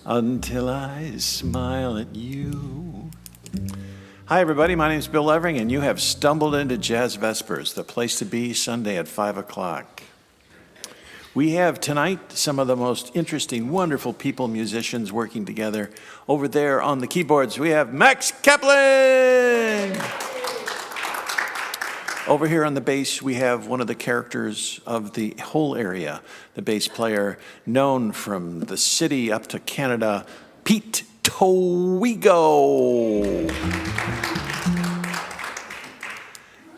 until I smile at you. Hi, everybody. My name is Bill Levering, and you have stumbled into Jazz Vespers, the place to be Sunday at 5 o'clock. We have tonight some of the most interesting, wonderful people, musicians working together. Over there on the keyboards, we have Max Caplan. Over here on the bass, we have one of the characters of the whole area, the bass player, known from the city up to Canada, Pete Toigo.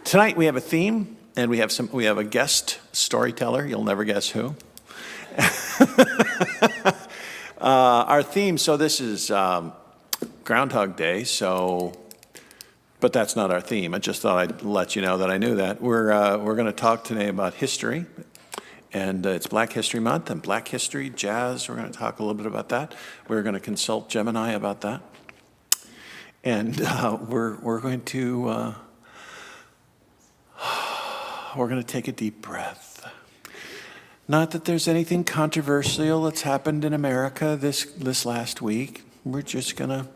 Tonight we have a theme, and we have a guest storyteller. You'll never guess who. Our theme. So this is Groundhog Day. But that's not our theme. I just thought I'd let you know that I knew that. We're going to talk today about history, and it's Black History Month and Black History, jazz. We're going to talk a little bit about that. We're going to consult Gemini about that, and we're going to take a deep breath. Not that there's anything controversial that's happened in America this last week. We're just gonna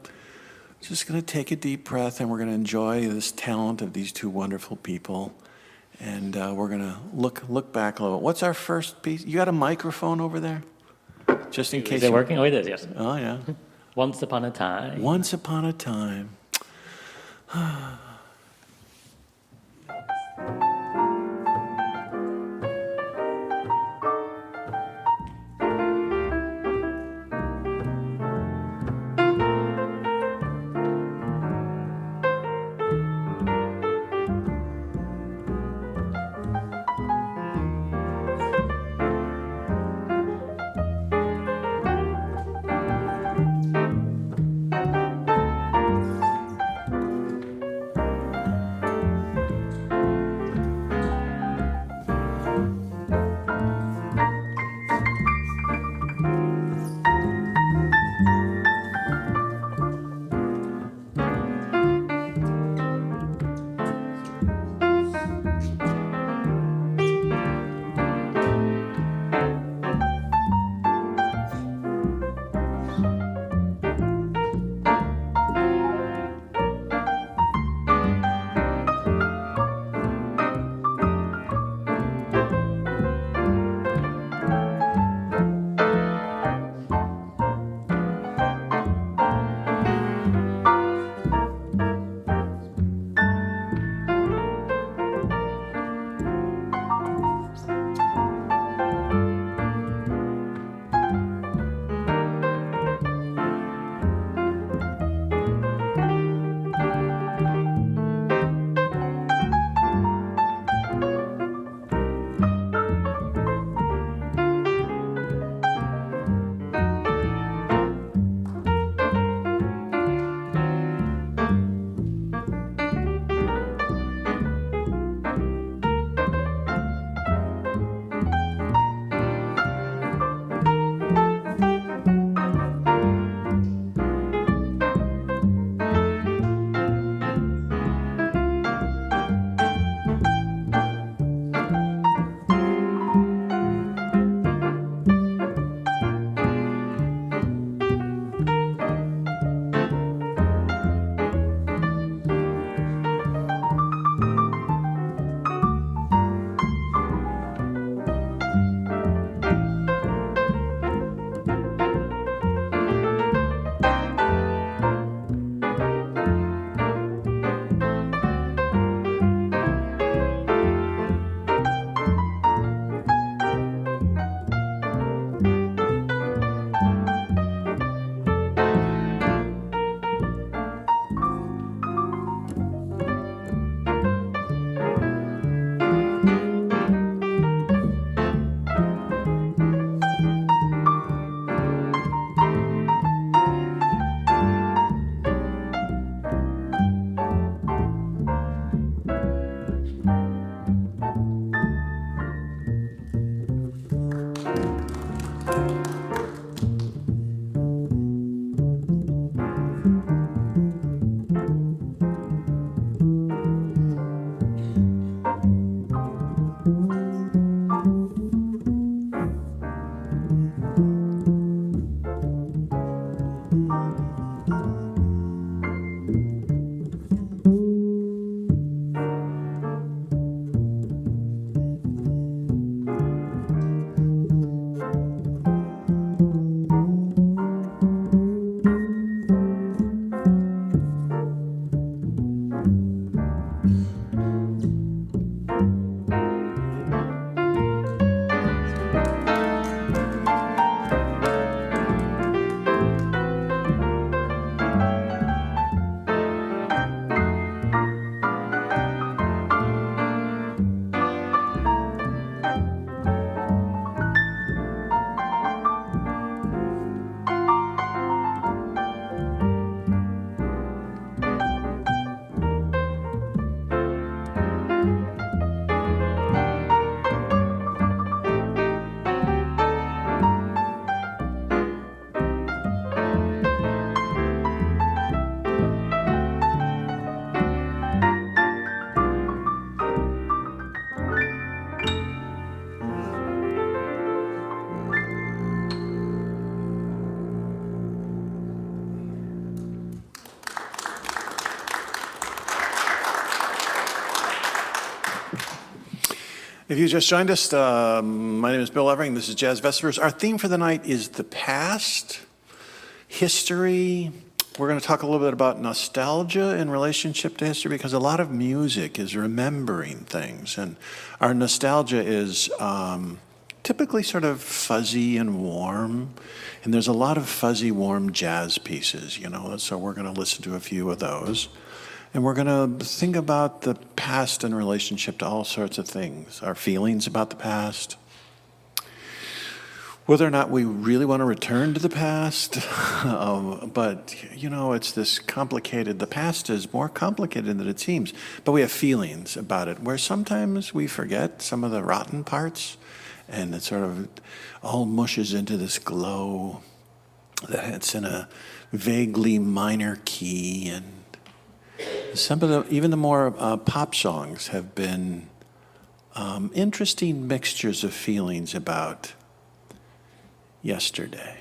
take a deep breath, and we're going to enjoy this talent of these two wonderful people. And we're going to look back a little. What's our first piece? You got a microphone over there? Just in case. Is it working? Oh, it is, yes. Oh, yeah. Once upon a time. Once upon a time. If you just joined us, my name is Bill Evering. This is Jazz Vespers. Our theme for the night is the past, history. We're going to talk a little bit about nostalgia in relationship to history because a lot of music is remembering things. And our nostalgia is typically sort of fuzzy and warm. And there's a lot of fuzzy, warm jazz pieces, so we're going to listen to a few of those. And we're going to think about the past in relationship to all sorts of things, our feelings about the past, whether or not we really want to return to the past. But, it's this complicated, the past is more complicated than it seems. But we have feelings about it, where sometimes we forget some of the rotten parts, and it sort of all mushes into this glow that's in a vaguely minor key. And some of even the more pop songs have been interesting mixtures of feelings about yesterday.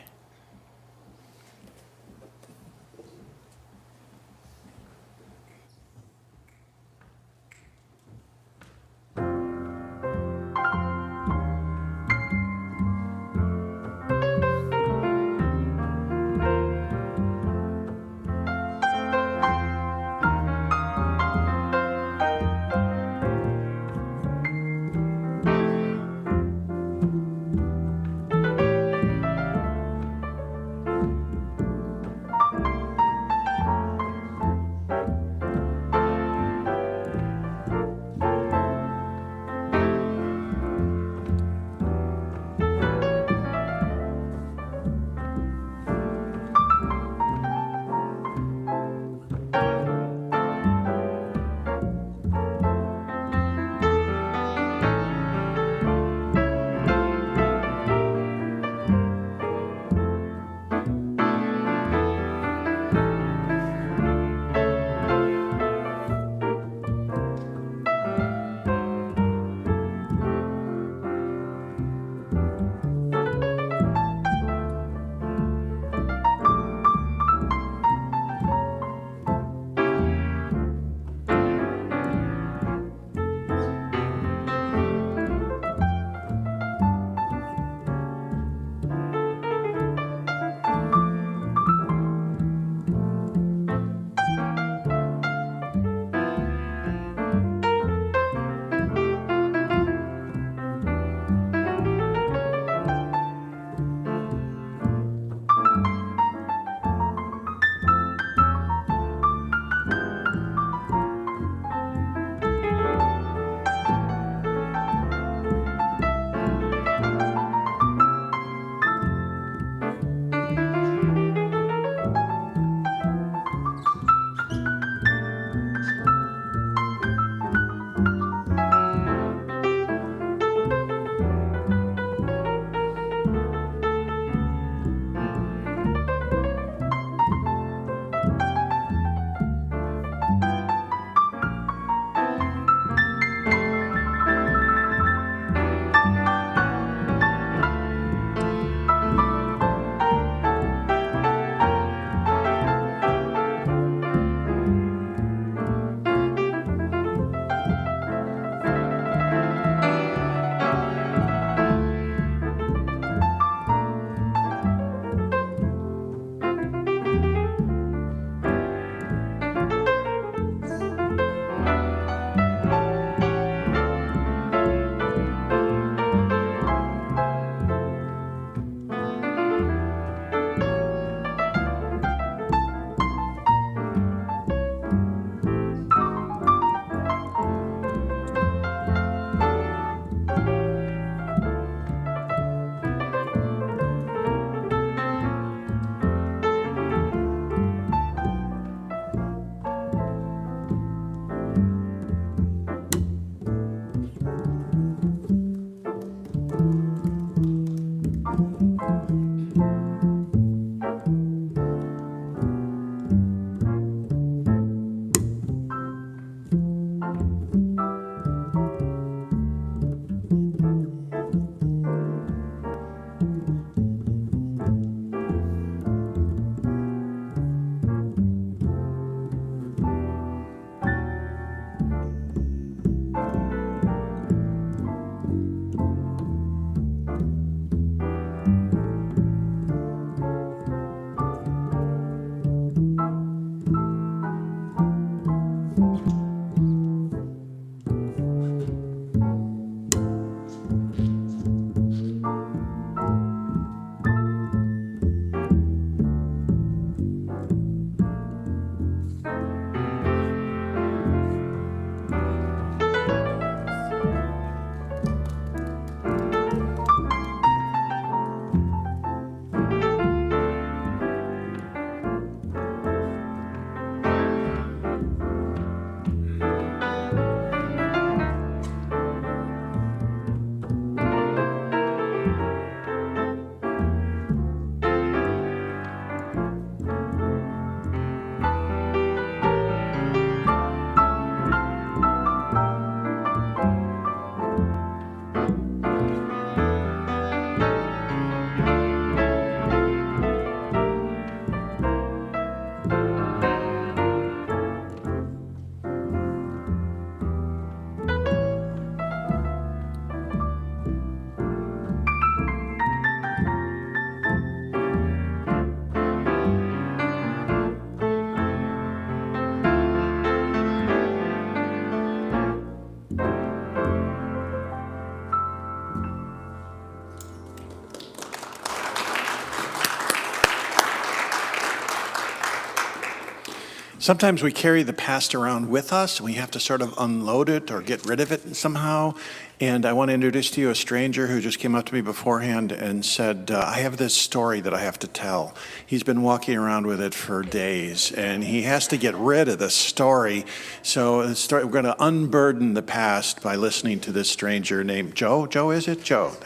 Sometimes we carry the past around with us, and we have to sort of unload it or get rid of it somehow. And I want to introduce to you a stranger who just came up to me beforehand and said, I have this story that I have to tell. He's been walking around with it for days, and he has to get rid of the story. So we're going to unburden the past by listening to this stranger named Joe. Joe, is it? Joe.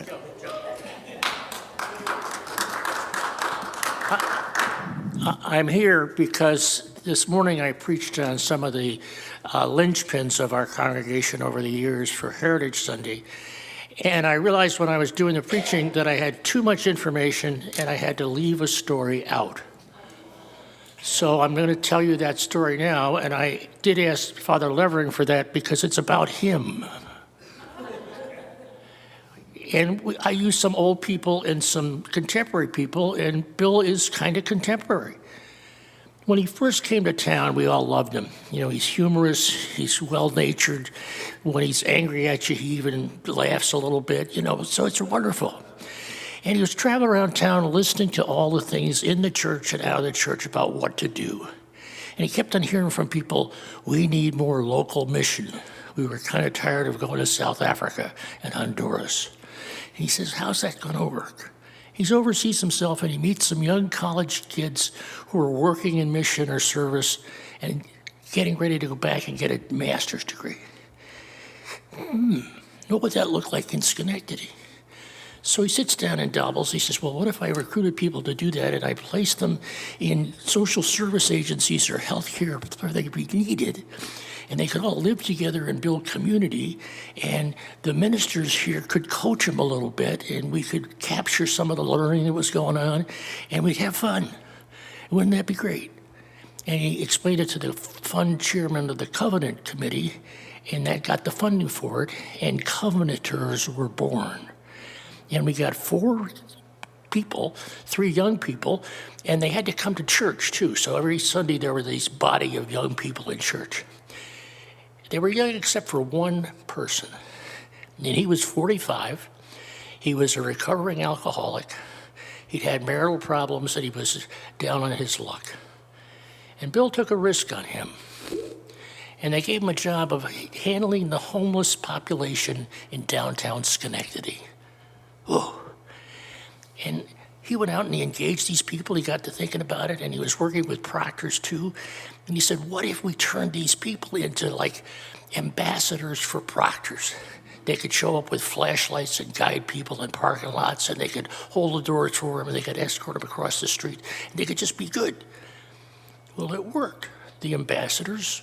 I'm here because this morning I preached on some of the linchpins of our congregation over the years for Heritage Sunday. And I realized when I was doing the preaching that I had too much information and I had to leave a story out. So I'm going to tell you that story now, and I did ask Father Levering for that because it's about him. And I used some old people and some contemporary people, and Bill is kind of contemporary. When he first came to town, we all loved him. You know, he's humorous, he's well-natured. When he's angry at you, he even laughs a little bit, you know, so it's wonderful. And he was traveling around town listening to all the things in the church and out of the church about what to do. And he kept on hearing from people, we need more local mission. We were kind of tired of going to South Africa and Honduras. And he says, how's that going to work? He's overseas himself, and he meets some young college kids who are working in mission or service and getting ready to go back and get a master's degree. What would that look like in Schenectady? So he sits down and doubles. He says, well, what if I recruited people to do that and I placed them in social service agencies or healthcare where they'd be needed, and they could all live together and build community, and the ministers here could coach them a little bit, and we could capture some of the learning that was going on, and we'd have fun. Wouldn't that be great? And he explained it to the fund chairman of the Covenant Committee, and that got the funding for it, and Covenanters were born. And we got 4 people, 3 young people, and they had to come to church too. So every Sunday there were this body of young people in church. They were young except for one person, and he was 45. He was a recovering alcoholic. He'd had marital problems, and he was down on his luck. And Bill took a risk on him, and they gave him a job of handling the homeless population in downtown Schenectady. Oh, and he went out and he engaged these people. He got to thinking about it, and he was working with proctors too. And he said, what if we turned these people into like ambassadors for proctors? They could show up with flashlights and guide people in parking lots, and they could hold the doors for them, and they could escort them across the street, and they could just be good. Well, it worked. The ambassadors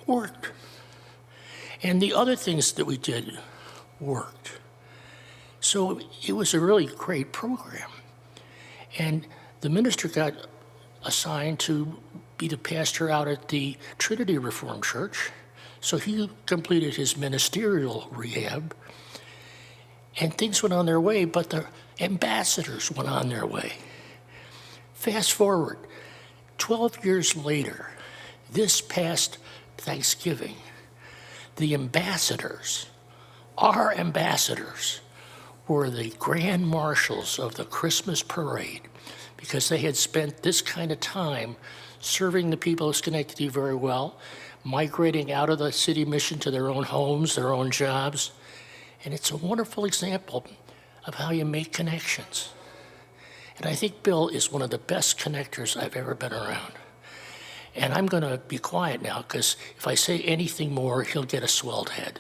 worked. And the other things that we did worked. So it was a really great program. And the minister got assigned to be the pastor out at the Trinity Reformed Church. So he completed his ministerial rehab, and things went on their way, but the ambassadors went on their way. Fast forward, 12 years later, this past Thanksgiving, the ambassadors, our ambassadors, were the grand marshals of the Christmas parade because they had spent this kind of time serving the people of Schenectady very well, migrating out of the city mission to their own homes, their own jobs. And it's a wonderful example of how you make connections. And I think Bill is one of the best connectors I've ever been around. And I'm going to be quiet now because if I say anything more, he'll get a swelled head.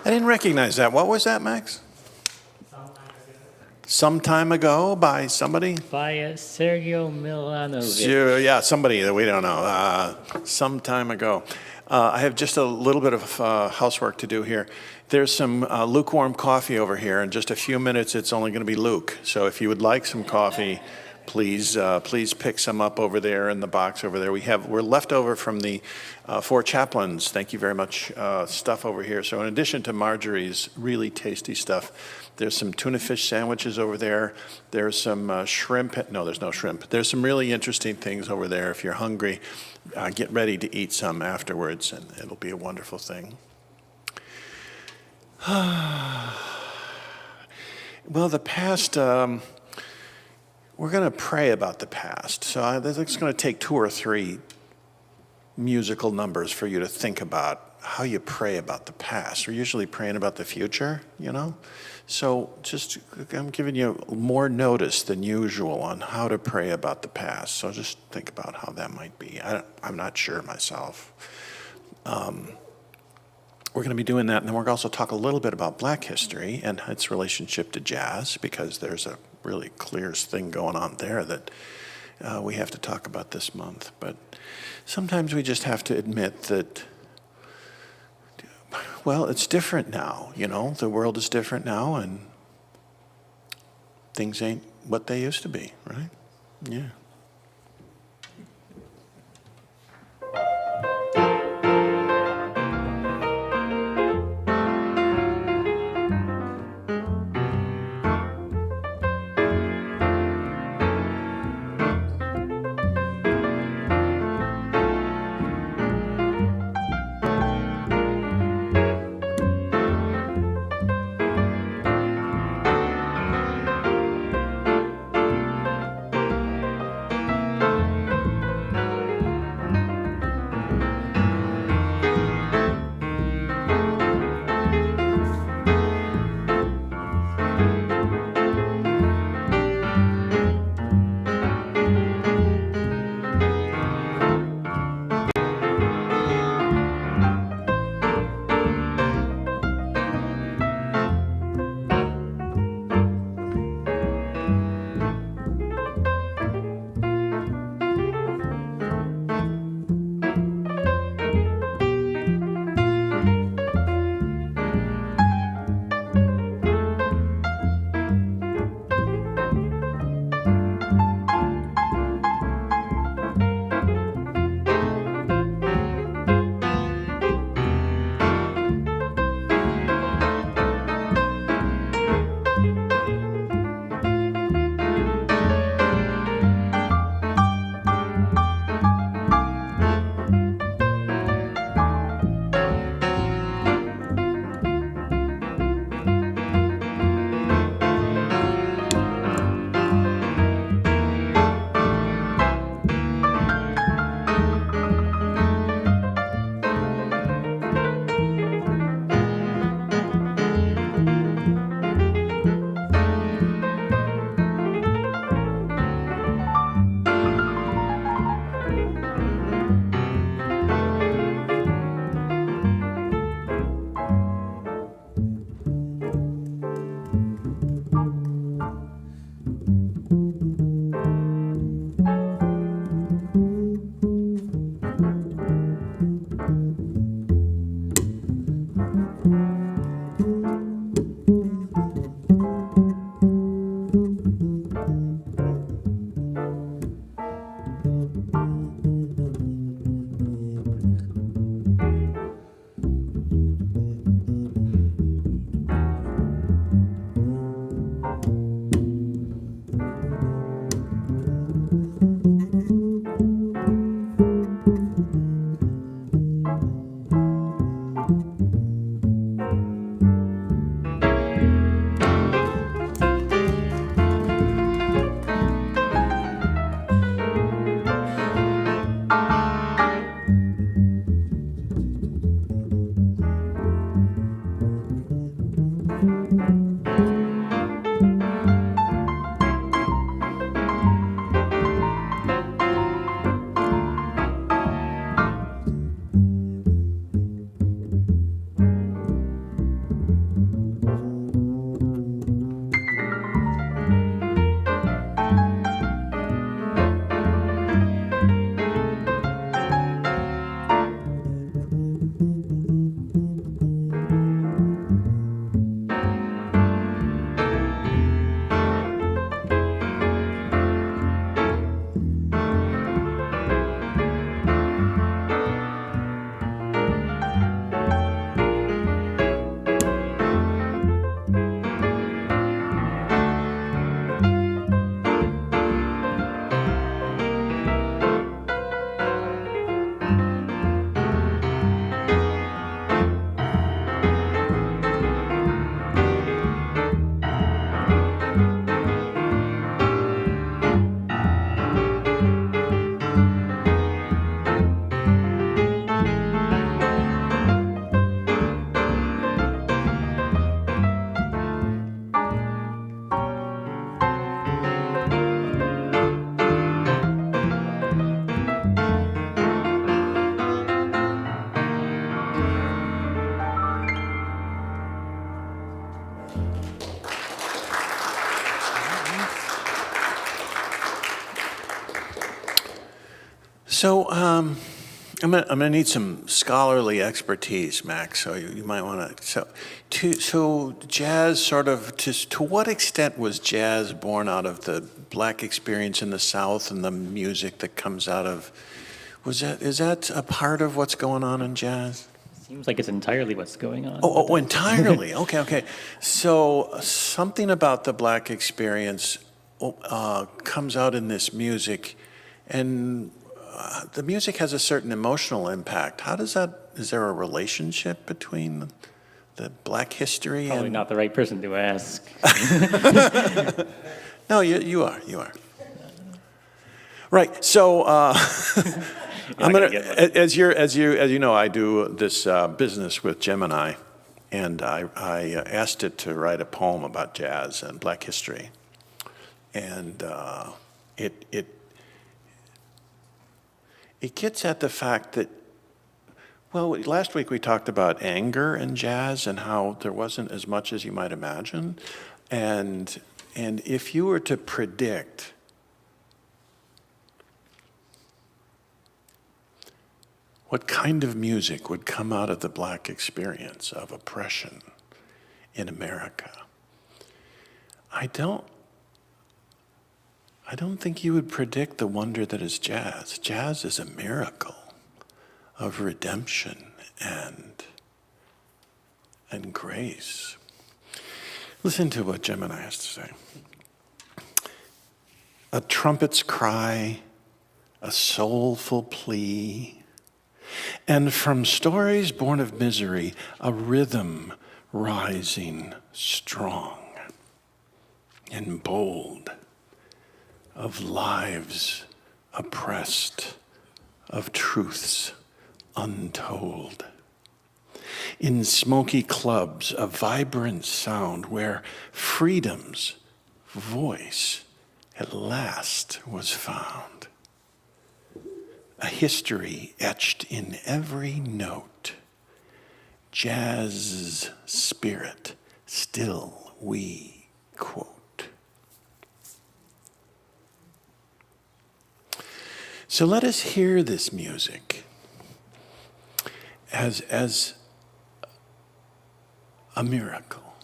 I didn't recognize that. What was that, Max? Some time ago by somebody? By Sergio Milanovic. Sure, yeah, somebody that we don't know. Some time ago. I have just a little bit of housework to do here. There's some lukewarm coffee over here. In just a few minutes, it's only going to be Luke. So if you would like some coffee, please pick some up over there in the box over there. We're left over from the 4 Chaplans. Thank you very much. Stuff over here. So in addition to Marjorie's really tasty stuff, there's some tuna fish sandwiches over there. There's some shrimp. No, there's no shrimp. There's some really interesting things over there. If you're hungry, get ready to eat some afterwards, and it'll be a wonderful thing. Well, the past, we're going to pray about the past. So it's going to take 2 or 3 musical numbers for you to think about how you pray about the past. We're usually praying about the future, you know? So I'm giving you more notice than usual on how to pray about the past. So just think about how that might be. I'm not sure myself. We're going to be doing that, and then we're going to also talk a little bit about Black history and its relationship to jazz, because there's a really clear thing going on there that we have to talk about this month. But sometimes we just have to admit that, well, it's different now, you know? The world is different now, and things ain't what they used to be, right? Yeah. So I'm gonna need some scholarly expertise, Max. So you might want to. So jazz sort of to what extent was jazz born out of the Black experience in the South and the music that comes out of? Is that a part of what's going on in jazz? Seems like it's entirely what's going on. Oh, entirely. Okay. So something about the Black experience comes out in this music, and the music has a certain emotional impact. How does that? Is there a relationship between the Black history Probably and? not the right person to ask. No, you are. Right. So I'm gonna, as you know, I do this business with Gemini, and I asked it to write a poem about jazz and Black history, and it gets at the fact that, well, last week we talked about anger in jazz and how there wasn't as much as you might imagine, and if you were to predict what kind of music would come out of the Black experience of oppression in America, I don't think you would predict the wonder that is jazz. Jazz is a miracle of redemption and grace. Listen to what Gemini has to say. A trumpet's cry, a soulful plea, and from stories born of misery, a rhythm rising strong and bold, of lives oppressed, of truths untold. In smoky clubs, a vibrant sound where freedom's voice at last was found. A history etched in every note, jazz's spirit still we quote. So let us hear this music as a miracle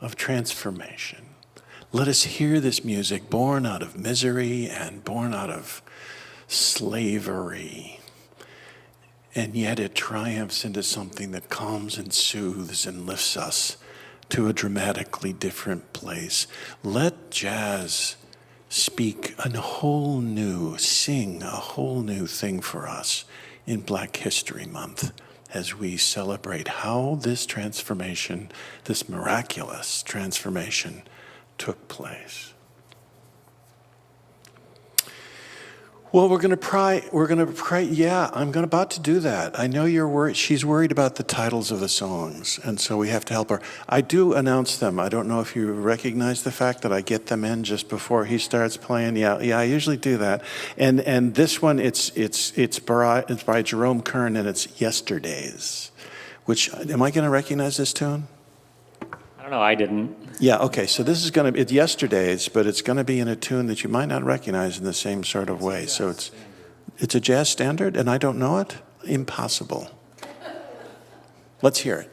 of transformation. Let us hear this music born out of misery and born out of slavery, and yet it triumphs into something that calms and soothes and lifts us to a dramatically different place. Let jazz speak sing a whole new thing for us in Black History Month as we celebrate how this transformation, this miraculous transformation, took place. Well, we're going to pray. Yeah, I'm about to do that. I know you're worried. She's worried about the titles of the songs, and so we have to help her. I do announce them. I don't know if you recognize the fact that I get them in just before he starts playing. Yeah, I usually do that. And this one, it's by Jerome Kern, and it's Yesterdays. Which, am I going to recognize this tune? I don't know, I didn't. Yeah, okay, so this is going to be, it's Yesterday's, but it's going to be in a tune that you might not recognize in the same sort of way. So it's a jazz standard, and I don't know it? Impossible. Let's hear it.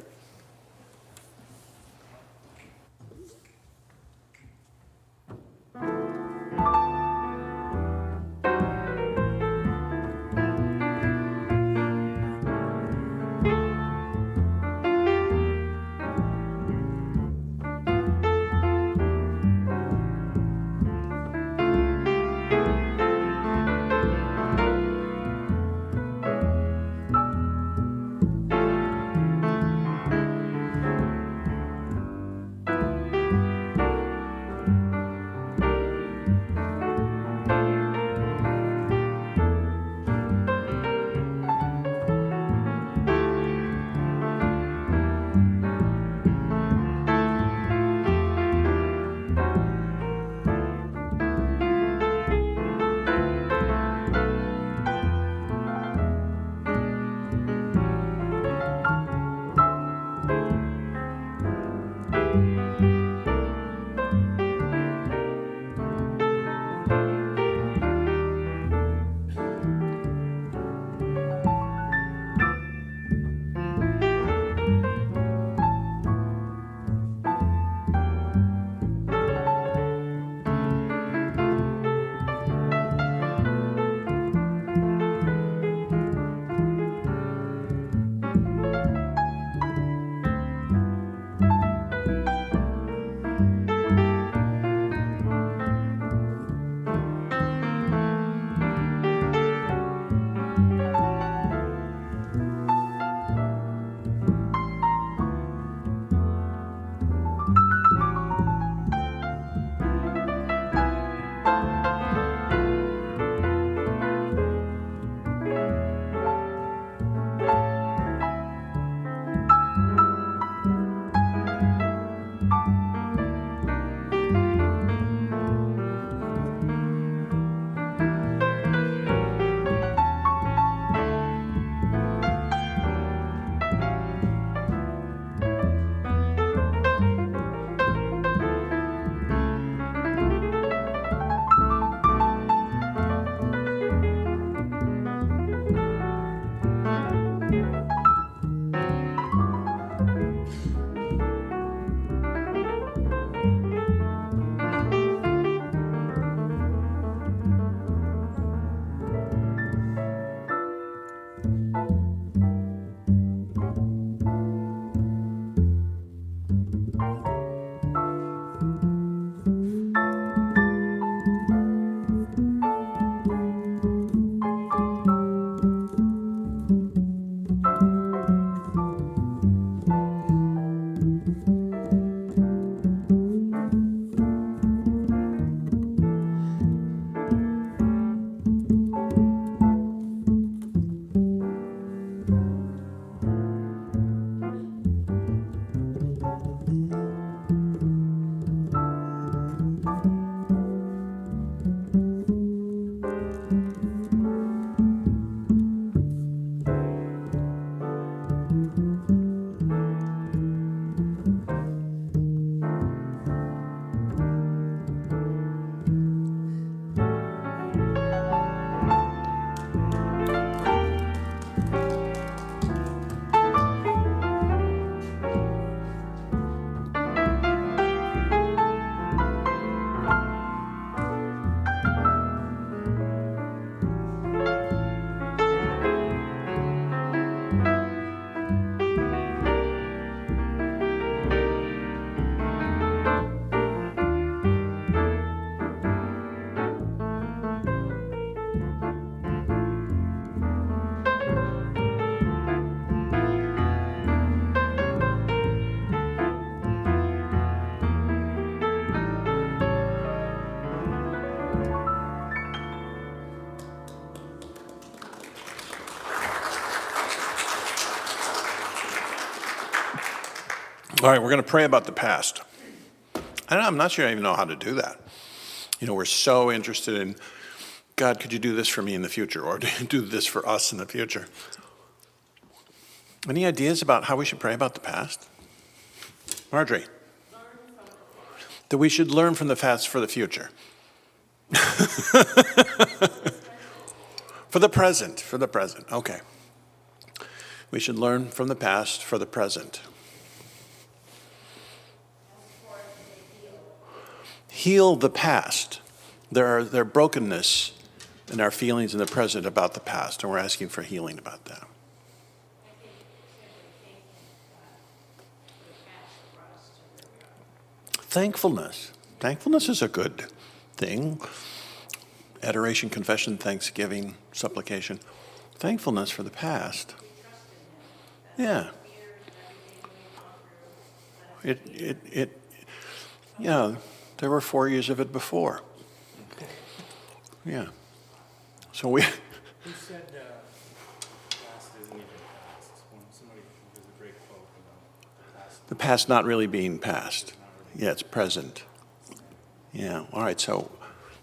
All right, we're going to pray about the past. I'm not sure I even know how to do that. You know, we're so interested in, God, could you do this for me in the future? Or do you do this for us in the future? Any ideas about how we should pray about the past? Marjorie? That we should learn from the past for the future. For the present, okay. We should learn from the past for the present. Heal the past. There are brokenness in our feelings in the present about the past, and we're asking for healing about that. Thankfulness. Thankfulness is a good thing. Adoration, confession, thanksgiving, supplication. Thankfulness for the past. Yeah. Yeah, there were 4 years of it before. Yeah. So we. Who said past isn't even past? When somebody gives a great quote about the past. The past not really being past. Yeah, it's present. Yeah, all right, so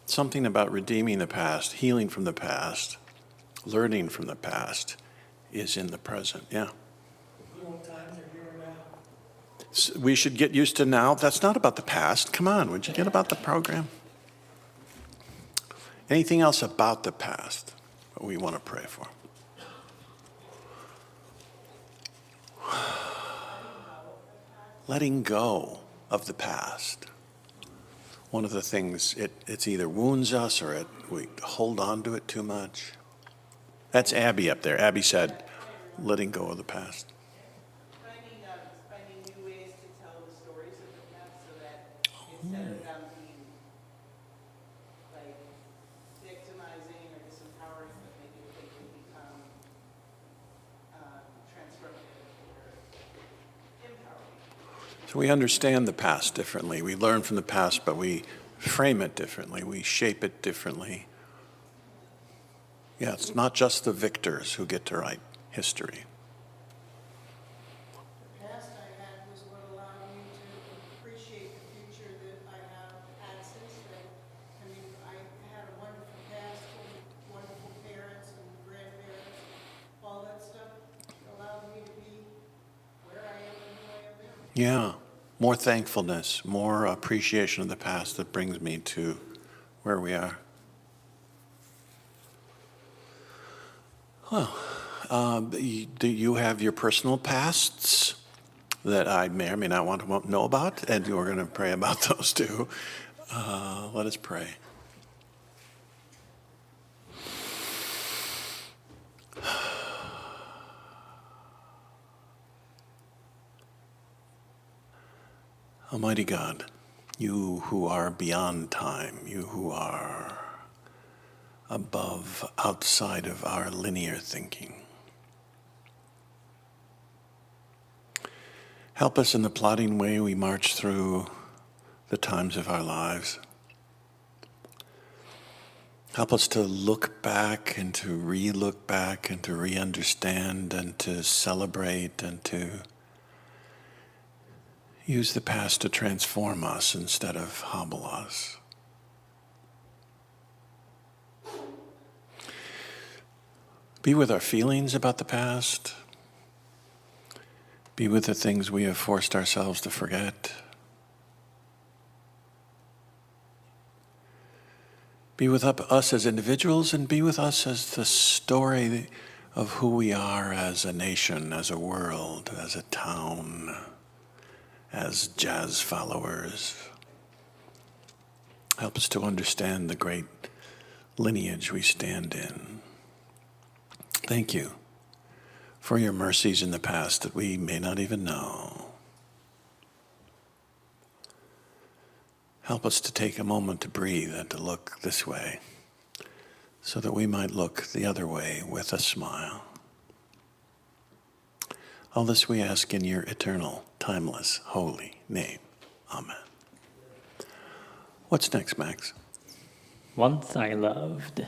something about redeeming the past, healing from the past, learning from the past is in the present, yeah. We should get used to now. That's not about the past. Come on, would you get about the program? Anything else about the past that we want to pray for? Letting go of the past. One of the things, it's either wounds us or we hold on to it too much. That's Abby up there. Abby said, letting go of the past. Finding new ways to tell the stories of the past so that instead of them being like victimizing or disempowering, that they can become transformative or empowering. So we understand the past differently. We learn from the past, but we frame it differently. We shape it differently. Yeah, it's not just the victors who get to write history. The past I had was what allowed me to appreciate the future that I have had since then. I mean, I had a wonderful past, wonderful parents and grandparents, all that stuff allowed me to be where I am and who I am now. Yeah, more thankfulness, more appreciation of the past that brings me to where we are. Well, do you have your personal pasts that I may or may not want to know about? And we're going to pray about those too. Let us pray. Almighty God, you who are beyond time, you who are above, outside of our linear thinking. Help us in the plodding way we march through the times of our lives. Help us to look back and to re-look back and to re-understand and to celebrate and to use the past to transform us instead of hobble us. Be with our feelings about the past. Be with the things we have forced ourselves to forget. Be with us as individuals and be with us as the story of who we are as a nation, as a world, as a town, as jazz followers. Help us to understand the great lineage we stand in. Thank you for your mercies in the past that we may not even know. Help us to take a moment to breathe and to look this way so that we might look the other way with a smile. All this we ask in your eternal, timeless, holy name. Amen. What's next, Max? Once I loved.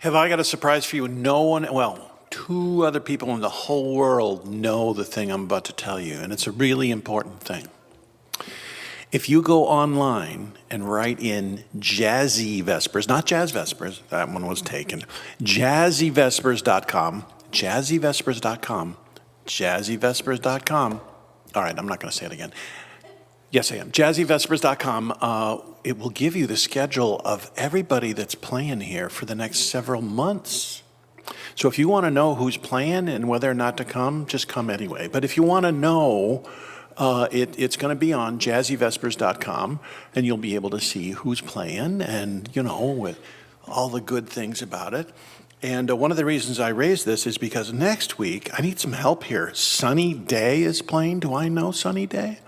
Have I got a surprise for you? No one, well, two other people in the whole world know the thing I'm about to tell you, and it's a really important thing. If you go online and write in Jazzy Vespers, not Jazz Vespers, that one was taken, jazzyvespers.com, jazzyvespers.com, jazzyvespers.com. All right, I'm not going to say it again. Yes, I am. Jazzyvespers.com. It will give you the schedule of everybody that's playing here for the next several months. So if you want to know who's playing and whether or not to come, just come anyway. But if you want to know, it's going to be on jazzyvespers.com, and you'll be able to see who's playing and, with all the good things about it. And one of the reasons I raised this is because next week, I need some help here. Sunny Day is playing. Do I know Sunny Day?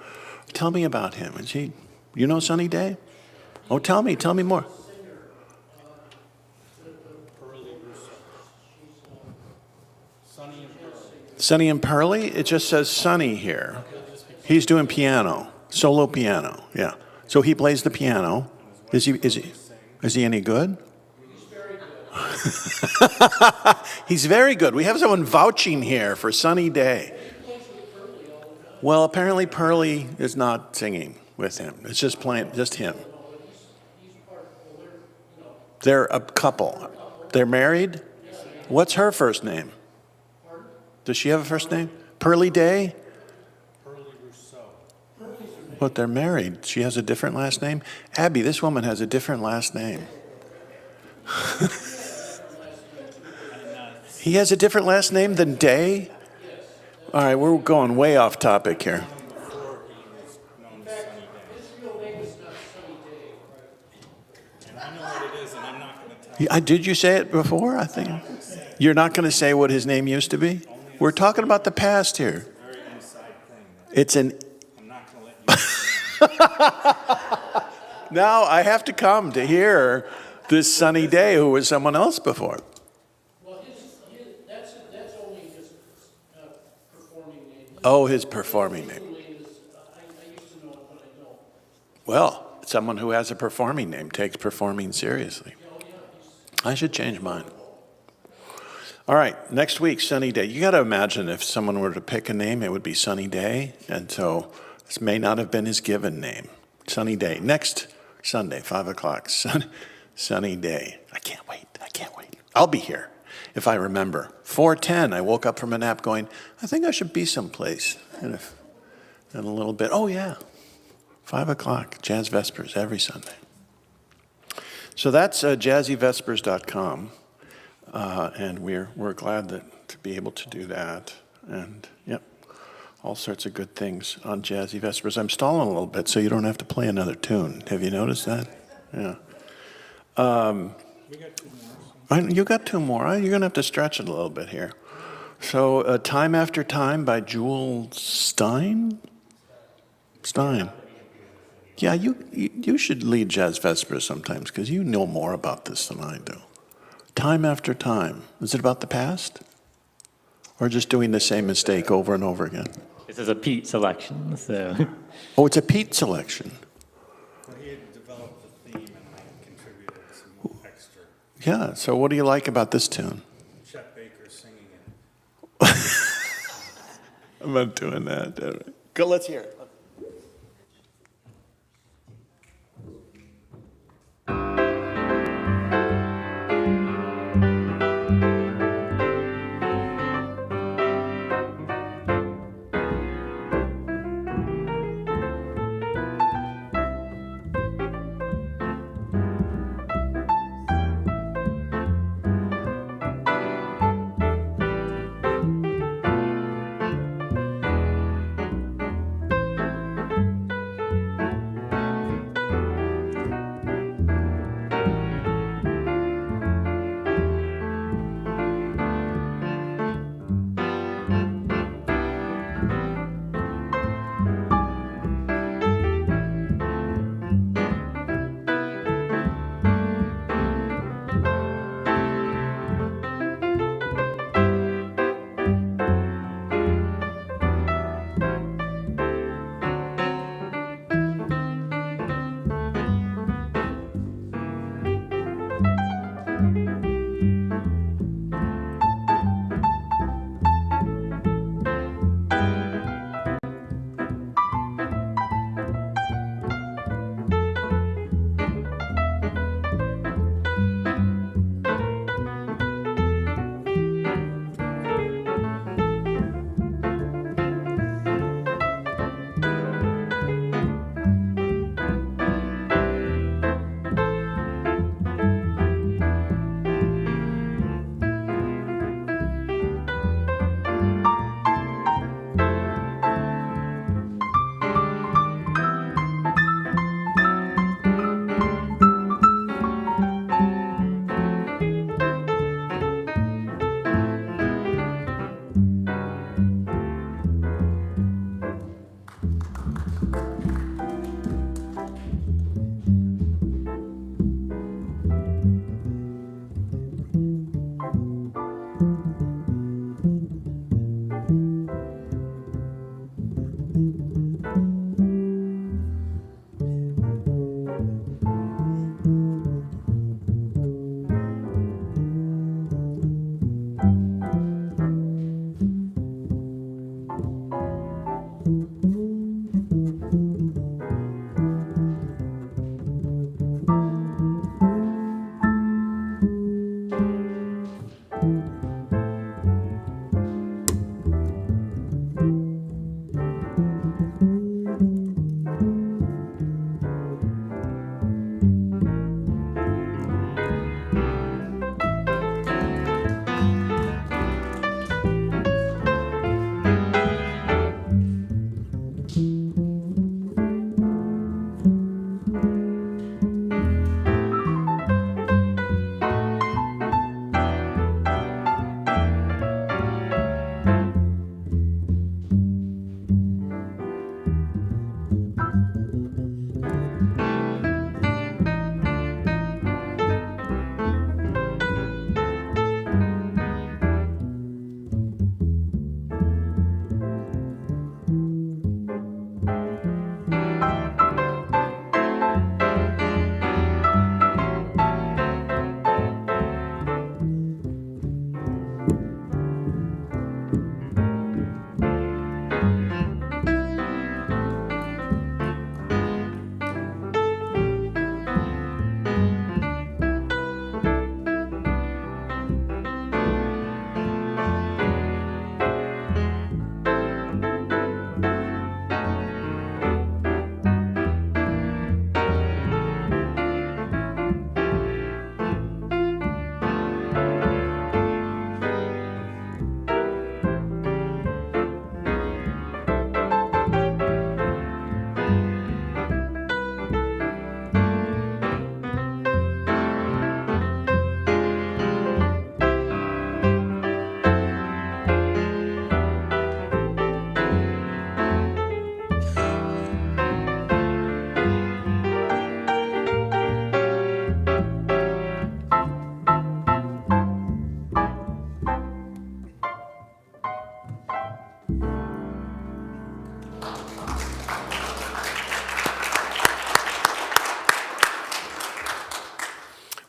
Tell me about him. Is he, you know Sunny Day? Oh, tell me more. Sunny and Pearly? It just says Sunny here. He's doing piano, solo piano, yeah. So he plays the piano. Is he any good? He's very good. We have someone vouching here for Sunny Day. Well, apparently Pearly is not singing with him. It's just him. They're a couple. They're married? What's her first name? Does she have a first name? Pearly Day? But they're married. She has a different last name? Abby, this woman has a different last name. He has a different last name than Day? All right, we're going way off topic here. Did you say it before? I think. You're not going to say what his name used to be? We're talking about the past here. It's an... I'm not going to let you... Now I have to come to hear this Sunny Day, who was someone else before. Well, that's only his performing name. Oh, his performing name. I used to know it, but I don't. Well, someone who has a performing name takes performing seriously. I should change mine. All right, next week, Sunny Day. You got to imagine if someone were to pick a name, it would be Sunny Day. And so this may not have been his given name. Sunny Day. Next Sunday, 5 o'clock. Sunny Day. I can't wait. I'll be here if I remember. 4:10, I woke up from a nap going, I think I should be someplace in a little bit. Oh, yeah. 5 o'clock, Jazz Vespers every Sunday. So that's jazzyvespers.com. And we're glad to be able to do that. And, yep, all sorts of good things on Jazzy Vespers. I'm stalling a little bit so you don't have to play another tune. Have you noticed that? Yeah. We got 2 more. You got 2 more. You're going to have to stretch it a little bit here. So, Time After Time by Jewel Stein? Yeah, you should lead Jazz Vespers sometimes because you know more about this than I do. Time After Time. Is it about the past? Or just doing the same mistake over and over again? This is a Pete selection, so. Oh, it's a Pete selection. Well, he had developed the theme and I contributed some extra. Yeah, so what do you like about this tune? Chet Baker singing it. I'm not doing that. Go, let's hear it.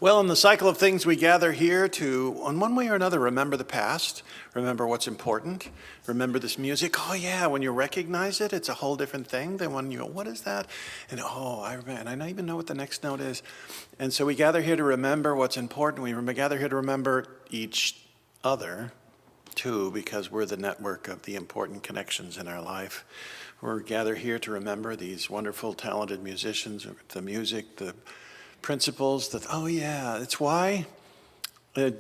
Well, in the cycle of things, we gather here to, in one way or another, remember the past, remember what's important, remember this music. Oh, yeah, when you recognize it, it's a whole different thing than when you go, what is that? And oh, I remember, and I don't even know what the next note is. And so we gather here to remember what's important. We gather here to remember each other, too, because we're the network of the important connections in our life. We're gathered here to remember these wonderful, talented musicians, the music, the principles that, oh yeah, it's why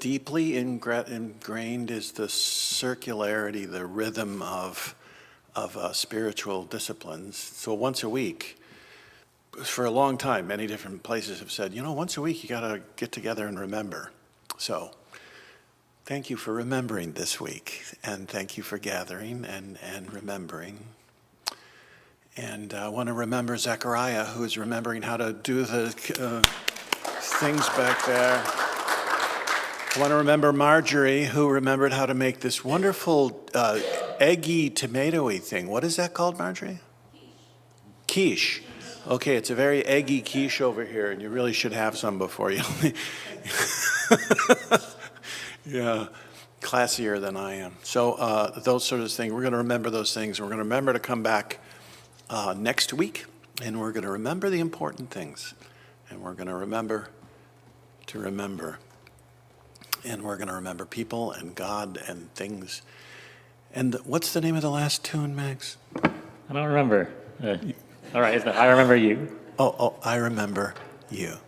deeply ingrained is the circularity, the rhythm of spiritual disciplines. So once a week, for a long time, many different places have said, once a week you gotta get together and remember. So thank you for remembering this week, and thank you for gathering and remembering. And I want to remember Zechariah, who is remembering how to do the things back there. I want to remember Marjorie, who remembered how to make this wonderful eggy, tomatoey thing. What is that called, Marjorie? Quiche. Okay, it's a very eggy quiche over here, and you really should have some before you. Yeah, classier than I am. So those sort of things, we're going to remember those things. We're going to remember to come back next week, and we're going to remember the important things, and we're going to remember to remember, and we're going to remember people and God and things. And what's the name of the last tune, Max? I don't remember. All right, I remember you. Oh, I remember you.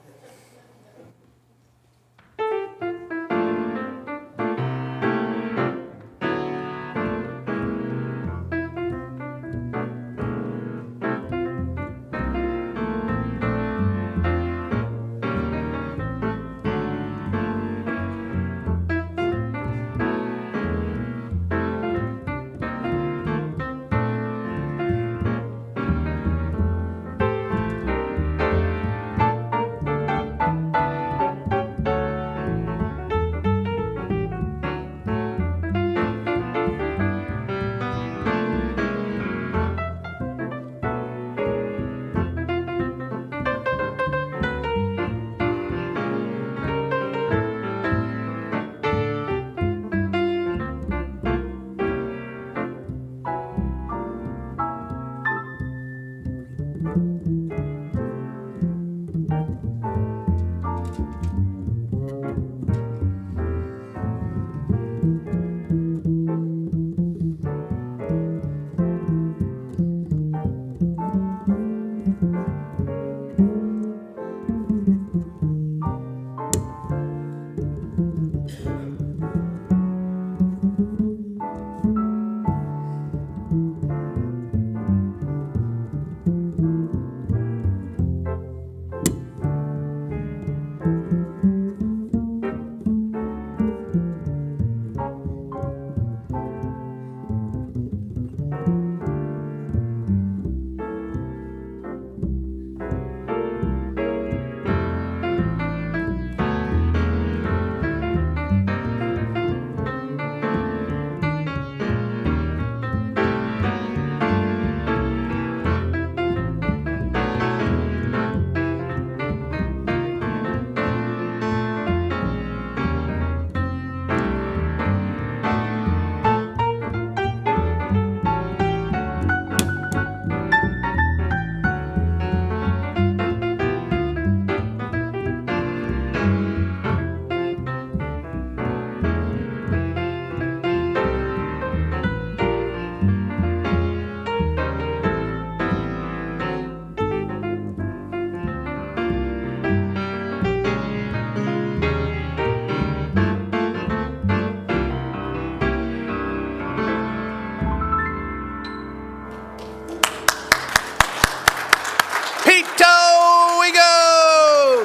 Toigo!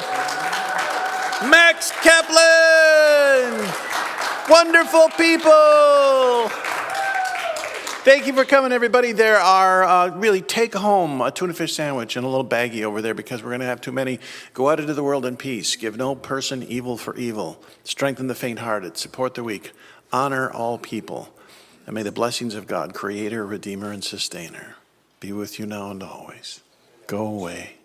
Max Caplan! Wonderful people! Thank you for coming, everybody. There are really take home a tuna fish sandwich and a little baggie over there because we're going to have too many. Go out into the world in peace. Give no person evil for evil. Strengthen the faint-hearted. Support the weak. Honor all people. And may the blessings of God, Creator, Redeemer, and Sustainer, be with you now and always. Go away.